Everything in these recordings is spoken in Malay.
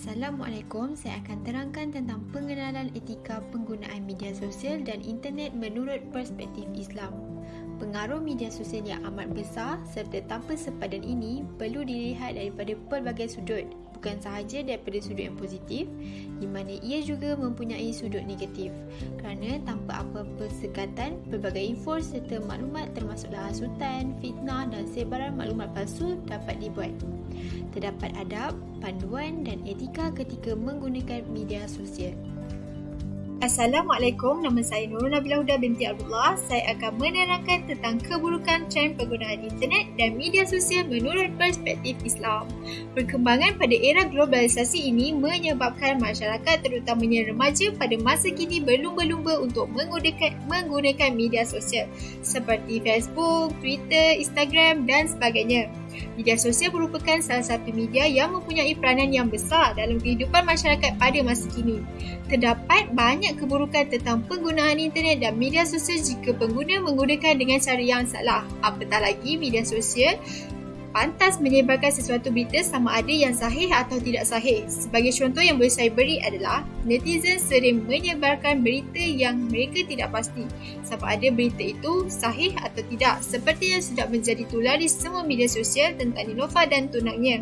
Assalamualaikum, saya akan terangkan tentang pengenalan etika penggunaan media sosial dan internet menurut perspektif Islam. Pengaruh media sosial yang amat besar serta tanpa sepadan ini perlu dilihat daripada pelbagai sudut, bukan sahaja daripada sudut yang positif, di mana ia juga mempunyai sudut negatif. Kerana tanpa apa-apa sekatan, pelbagai info serta maklumat termasuklah hasutan, fitnah dan sebaran maklumat palsu dapat dibuat. Terdapat adab, panduan dan etika ketika menggunakan media sosial. Assalamualaikum, nama saya Nurul Nabilah Huda binti Abdullah. Saya akan menerangkan tentang keburukan trend penggunaan internet dan media sosial menurut perspektif Islam. Perkembangan pada era globalisasi ini menyebabkan masyarakat terutamanya remaja pada masa kini berlumba-lumba untuk menggunakan media sosial seperti Facebook, Twitter, Instagram dan sebagainya. Media sosial merupakan salah satu media yang mempunyai peranan yang besar dalam kehidupan masyarakat pada masa kini. Terdapat banyak keburukan tentang penggunaan internet dan media sosial jika pengguna menggunakan dengan cara yang salah. Apatah lagi, media sosial pantas menyebarkan sesuatu berita sama ada yang sahih atau tidak sahih. Sebagai contoh yang boleh saya beri adalah netizen sering menyebarkan berita yang mereka tidak pasti sama ada berita itu sahih atau tidak, seperti yang sudah menjadi tular di semua media sosial tentang Neelofa dan tunangnya.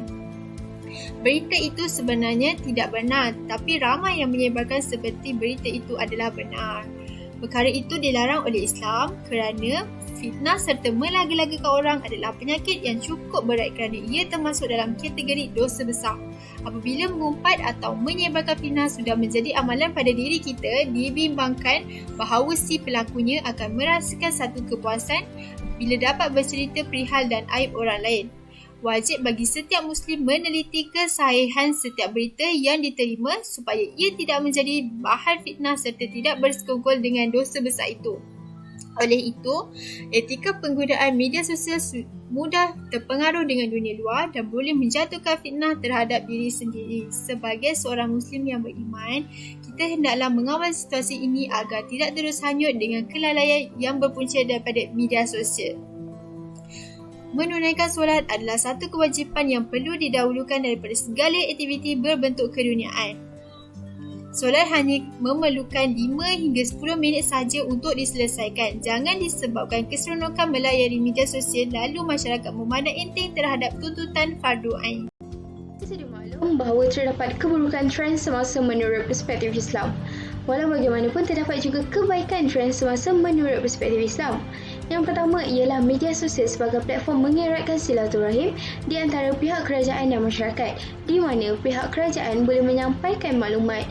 Berita itu sebenarnya tidak benar, tapi ramai yang menyebarkan seperti berita itu adalah benar. Perkara itu dilarang oleh Islam kerana fitnah serta melagi-lagakan orang adalah penyakit yang cukup berat kerana ia termasuk dalam kategori dosa besar. Apabila mengumpat atau menyebarkan fitnah sudah menjadi amalan pada diri kita, dibimbangkan bahawa si pelakunya akan merasakan satu kepuasan bila dapat bercerita perihal dan aib orang lain. Wajib bagi setiap Muslim meneliti kesahihan setiap berita yang diterima supaya ia tidak menjadi bahan fitnah serta tidak bersekongkol dengan dosa besar itu. Oleh itu, etika penggunaan media sosial mudah terpengaruh dengan dunia luar dan boleh menjatuhkan fitnah terhadap diri sendiri. Sebagai seorang Muslim yang beriman, kita hendaklah mengawal situasi ini agar tidak terus hanyut dengan kelalaian yang berpunca daripada media sosial. Menunaikan solat adalah satu kewajipan yang perlu didahulukan daripada segala aktiviti berbentuk keduniaan. Solat hanya memerlukan 5 hingga 10 minit sahaja untuk diselesaikan. Jangan disebabkan keseronokan melayari media sosial lalu masyarakat memandang enteng terhadap tuntutan fardu ain. Sudah maklum bahawa terdapat keburukan trend semasa menurut perspektif Islam. Walau bagaimanapun terdapat juga kebaikan trend semasa menurut perspektif Islam. Yang pertama ialah media sosial sebagai platform mengeratkan silaturahim di antara pihak kerajaan dan masyarakat, di mana pihak kerajaan boleh menyampaikan maklumat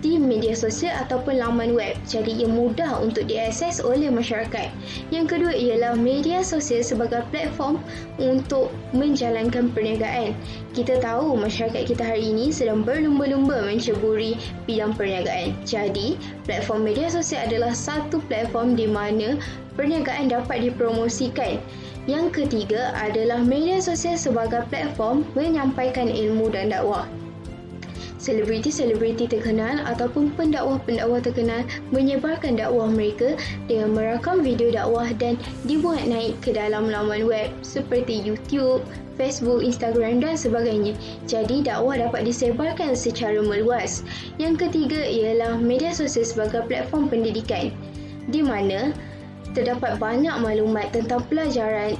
di media sosial ataupun laman web, jadi ia mudah untuk diakses oleh masyarakat. Yang kedua ialah media sosial sebagai platform untuk menjalankan perniagaan. Kita tahu masyarakat kita hari ini sedang berlumba-lumba menceburi bidang perniagaan. Jadi, platform media sosial adalah satu platform di mana perniagaan dapat dipromosikan. Yang ketiga adalah media sosial sebagai platform menyampaikan ilmu dan dakwah. Selebriti-selebriti terkenal ataupun pendakwah-pendakwah terkenal menyebarkan dakwah mereka dengan merakam video dakwah dan dibuat naik ke dalam laman web seperti YouTube, Facebook, Instagram dan sebagainya. Jadi dakwah dapat disebarkan secara meluas. Yang ketiga ialah media sosial sebagai platform pendidikan, di mana terdapat banyak maklumat tentang pelajaran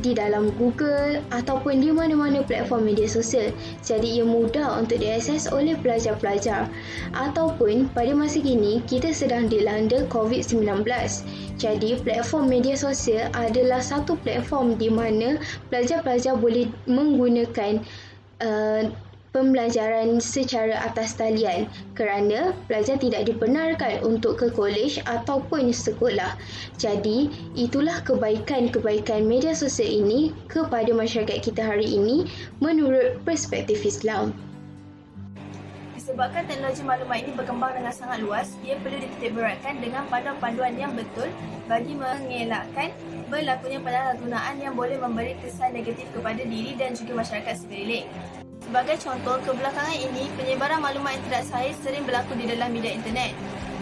di dalam Google ataupun di mana-mana platform media sosial. Jadi ia mudah untuk diakses oleh pelajar-pelajar. Ataupun pada masa kini kita sedang dilanda COVID-19. Jadi platform media sosial adalah satu platform di mana pelajar-pelajar boleh menggunakan pembelajaran secara atas talian kerana pelajar tidak dibenarkan untuk ke kolej ataupun sekolah. Jadi, itulah kebaikan-kebaikan media sosial ini kepada masyarakat kita hari ini menurut perspektif Islam. Disebabkan teknologi maklumat ini berkembang dengan sangat luas, ia perlu dititikberatkan dengan panduan-panduan yang betul bagi mengelakkan berlakunya penyalahgunaan yang boleh memberi kesan negatif kepada diri dan juga masyarakat sekeliling. Sebagai contoh, kebelakangan ini, penyebaran maklumat yang tidak sahih sering berlaku di dalam media internet.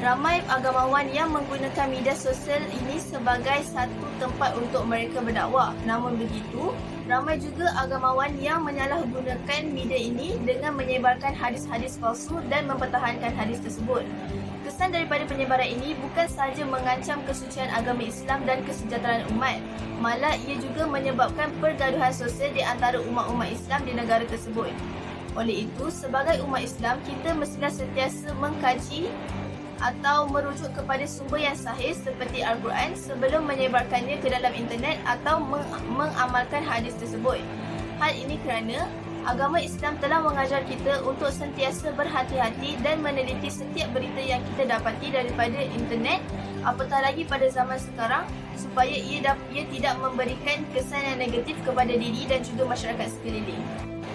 Ramai agamawan yang menggunakan media sosial ini sebagai satu tempat untuk mereka berdakwah. Namun begitu, ramai juga agamawan yang menyalahgunakan media ini dengan menyebarkan hadis-hadis palsu dan mempertahankan hadis tersebut. Kesan daripada penyebaran ini bukan sahaja mengancam kesucian agama Islam dan kesejahteraan umat, malah ia juga menyebabkan pergaduhan sosial di antara umat-umat Islam di negara tersebut. Oleh itu, sebagai umat Islam, kita mestilah sentiasa mengkaji atau merujuk kepada sumber yang sahih seperti Al-Quran sebelum menyebarkannya ke dalam internet atau mengamalkan hadis tersebut. Hal ini kerana agama Islam telah mengajar kita untuk sentiasa berhati-hati dan meneliti setiap berita yang kita dapati daripada internet, apatah lagi pada zaman sekarang, supaya ia tidak memberikan kesan yang negatif kepada diri dan juga masyarakat sekeliling.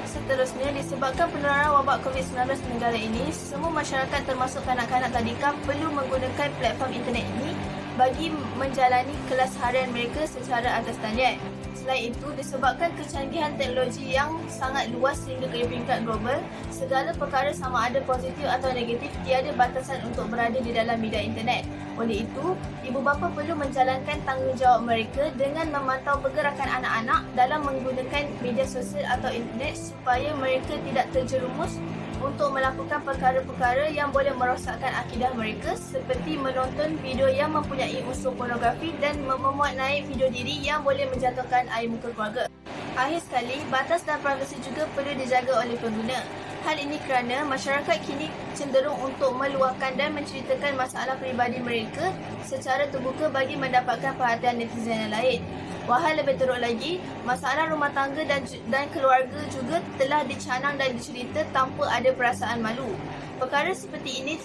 Seterusnya, disebabkan penularan wabak COVID-19 di negara ini, semua masyarakat termasuk kanak-kanak tadika perlu menggunakan platform internet ini bagi menjalani kelas harian mereka secara atas talian. Selain itu, disebabkan kecanggihan teknologi yang sangat luas sehingga ke peringkat global, segala perkara sama ada positif atau negatif tiada batasan untuk berada di dalam media internet. Oleh itu, ibu bapa perlu menjalankan tanggungjawab mereka dengan memantau pergerakan anak-anak dalam menggunakan media sosial atau internet supaya mereka tidak terjerumus untuk melakukan perkara-perkara yang boleh merosakkan akidah mereka seperti menonton video yang mempunyai unsur pornografi dan memuat naik video diri yang boleh menjatuhkan air muka keluarga. Akhir sekali, batas dan privasi juga perlu dijaga oleh pengguna. Hal ini kerana masyarakat kini cenderung untuk meluahkan dan menceritakan masalah peribadi mereka secara terbuka bagi mendapatkan perhatian netizen yang lain. Wahai lebih teruk lagi, masalah rumah tangga dan keluarga juga telah dicanang dan dicerita tanpa ada perasaan malu. Perkara seperti ini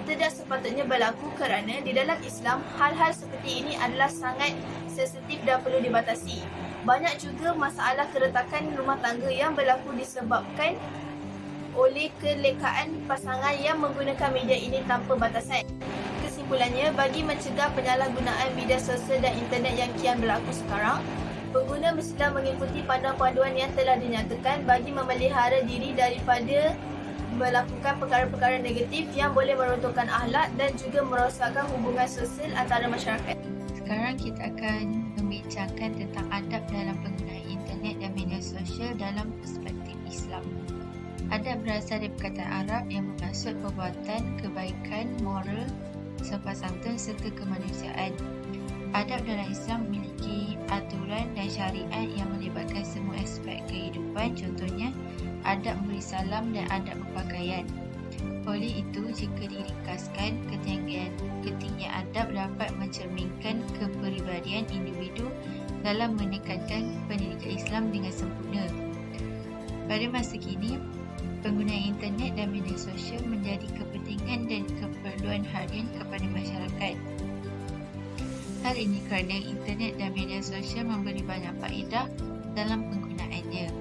tidak sepatutnya berlaku kerana di dalam Islam, hal-hal seperti ini adalah sangat sensitif dan perlu dibatasi. Banyak juga masalah keretakan rumah tangga yang berlaku disebabkan oleh kelekaan pasangan yang menggunakan media ini tanpa batasan. Kesimpulannya, bagi mencegah penyalahgunaan media sosial dan internet yang kian berlaku sekarang, pengguna mestilah mengikuti panduan-panduan yang telah dinyatakan bagi memelihara diri daripada melakukan perkara-perkara negatif yang boleh meruntuhkan akhlak dan juga merosakkan hubungan sosial antara masyarakat. Sekarang kita akan membincangkan tentang adab dalam penggunaan internet dan media sosial dalam perspektif Islam. Adab berasal dari perkataan Arab yang bermaksud perbuatan, kebaikan, moral, sopan santun serta kemanusiaan. Adab dalam Islam memiliki aturan dan syariat yang melibatkan semua aspek kehidupan, contohnya adab memberi salam dan adab berpakaian. Oleh itu, jika diringkaskan, ketinggian adab dapat mencerminkan kepribadian individu dalam menekankan pendidikan Islam dengan sempurna. Pada masa kini, penggunaan internet dan media sosial menjadi kepentingan dan keperluan harian kepada masyarakat. Hal ini kerana internet dan media sosial memberi banyak faedah dalam penggunaannya.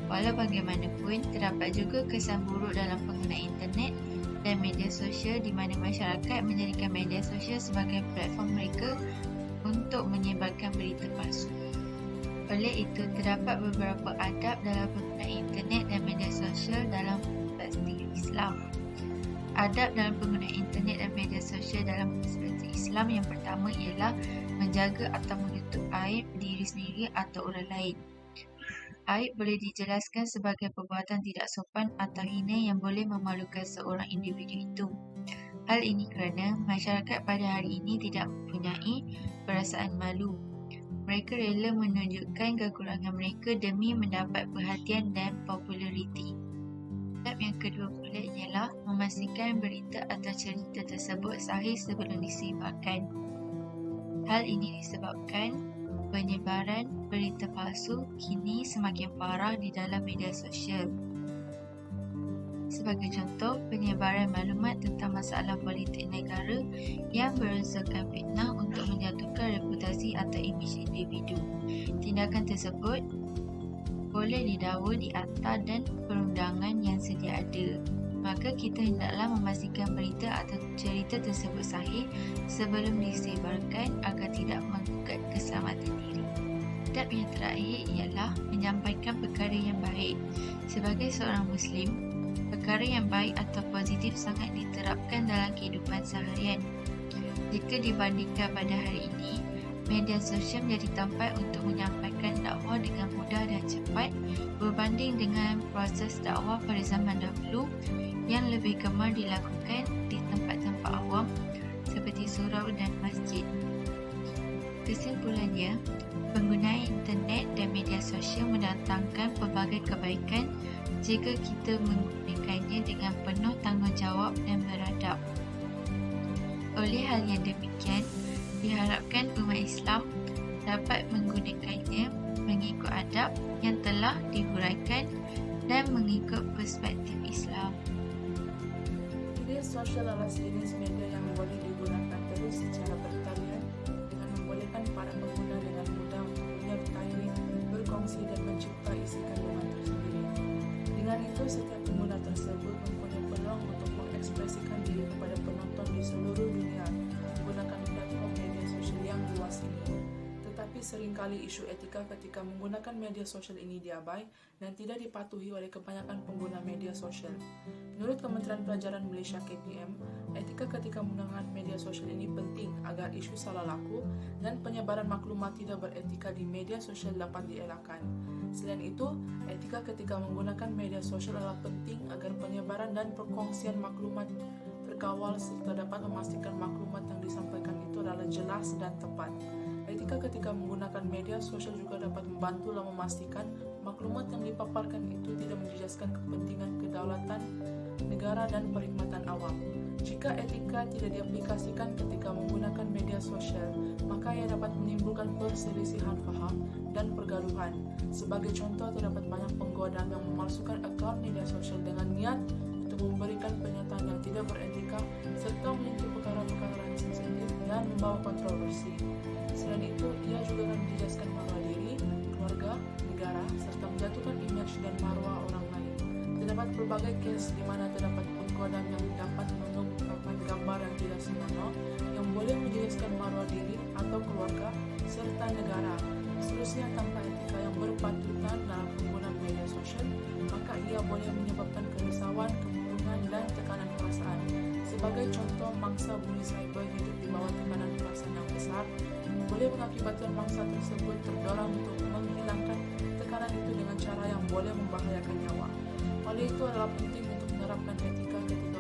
Walau bagaimanapun, terdapat juga kesan buruk dalam penggunaan internet dan media sosial di mana masyarakat menjadikan media sosial sebagai platform mereka untuk menyebarkan berita palsu. Oleh itu, terdapat beberapa adab dalam penggunaan internet dan media sosial dalam perspektif Islam. Adab dalam penggunaan internet dan media sosial dalam perspektif Islam yang pertama ialah menjaga atau menutup aib diri sendiri atau orang lain. Aib boleh dijelaskan sebagai perbuatan tidak sopan atau hina yang boleh memalukan seorang individu itu. Hal ini kerana masyarakat pada hari ini tidak mempunyai perasaan malu. Mereka rela menunjukkan kekurangan mereka demi mendapat perhatian dan populariti. Adab yang kedua pula ialah memastikan berita atau cerita tersebut sahih sebelum disebarkan. Hal ini disebabkan penyebaran berita palsu kini semakin parah di dalam media sosial. Sebagai contoh, penyebaran maklumat tentang masalah politik negara yang berunsurkan fitnah untuk menjatuhkan reputasi atau imej individu. Tindakan tersebut boleh didakwa di akta dan perundangan yang sedia ada. Maka kita hendaklah memastikan berita atau cerita tersebut sahih sebelum disebarkan agar tidak menggugat keselamatan diri. Adab yang terakhir ialah menyampaikan perkara yang baik. Sebagai seorang Muslim, perkara yang baik atau positif sangat diterapkan dalam kehidupan seharian. Jika dibandingkan pada hari ini, media sosial menjadi tempat untuk menyampaikan dakwah dengan mudah dan cepat berbanding dengan proses dakwah pada zaman dahulu yang lebih gemar dilakukan di tempat-tempat awam seperti surau dan masjid. Kesimpulannya, penggunaan internet dan media sosial mendatangkan pelbagai kebaikan jika kita menggunakannya dengan penuh tanggungjawab dan beradab. Oleh hal yang demikian, diharapkan umat Islam dapat menggunakannya mengikut adab yang telah dihuraikan dan mengikut perspektif Islam. Media sosial adalah sejenis media yang boleh digunakan terus secara bertalian dengan membolehkan para pengguna dengan mudah menyertai, berkongsi dan mencipta isi kandungan tersendiri. Dengan itu, setiap pengguna tersebut mempunyai peluang untuk mengekspresikan diri kepada penonton di seluruh dunia menggunakan platform media sosial yang luas ini. Tetapi seringkali isu etika ketika menggunakan media sosial ini diabai dan tidak dipatuhi oleh kebanyakan pengguna media sosial. Menurut Kementerian Pelajaran Malaysia KPM, etika ketika menggunakan media sosial ini penting agar isu salah laku dan penyebaran maklumat tidak beretika di media sosial dapat dielakkan. Selain itu, etika ketika menggunakan media sosial adalah penting agar penyebaran dan perkongsian maklumat terkawal serta dapat memastikan maklumat yang disampaikan itu adalah jelas dan tepat. Etika ketika menggunakan media sosial juga dapat membantu dalam memastikan maklumat yang dipaparkan itu tidak menjejaskan kepentingan kedaulatan negara dan perkhidmatan awam. Jika etika tidak diaplikasikan ketika menggunakan media sosial, maka ia dapat menimbulkan perselisihan faham dan pergaduhan. Sebagai contoh, terdapat banyak penggodaan yang memalsukan akaun media sosial dengan niat untuk memberikan pernyataan yang tidak beretika serta menyentuh perkara-perkara yang sensitif dan membawa kontroversi. Selain itu, ia juga akan menjejaskan maruah diri, keluarga, negara, serta menjatuhkan imej dan maruah orang lain. Terdapat berbagai kes di mana terdapat penggodaan yang dapat mengungkapkan gambar yang tidak senonoh yang boleh menjejaskan maruah diri atau keluarga serta negara. Seterusnya, tanpa etika yang berpatutan dalam penggunaan media sosial, maka ia boleh menyebabkan kerisauan, kemurungan, dan tekanan perasaan. Sebagai contoh, mangsa bully cyber hidup di bawah tekanan perasaan yang besar, boleh mengakibatkan mangsa tersebut terdorong untuk menghilangkan tekanan itu dengan cara yang boleh membahayakan nyawa. Oleh itu adalah penting untuk menerapkan etika ketika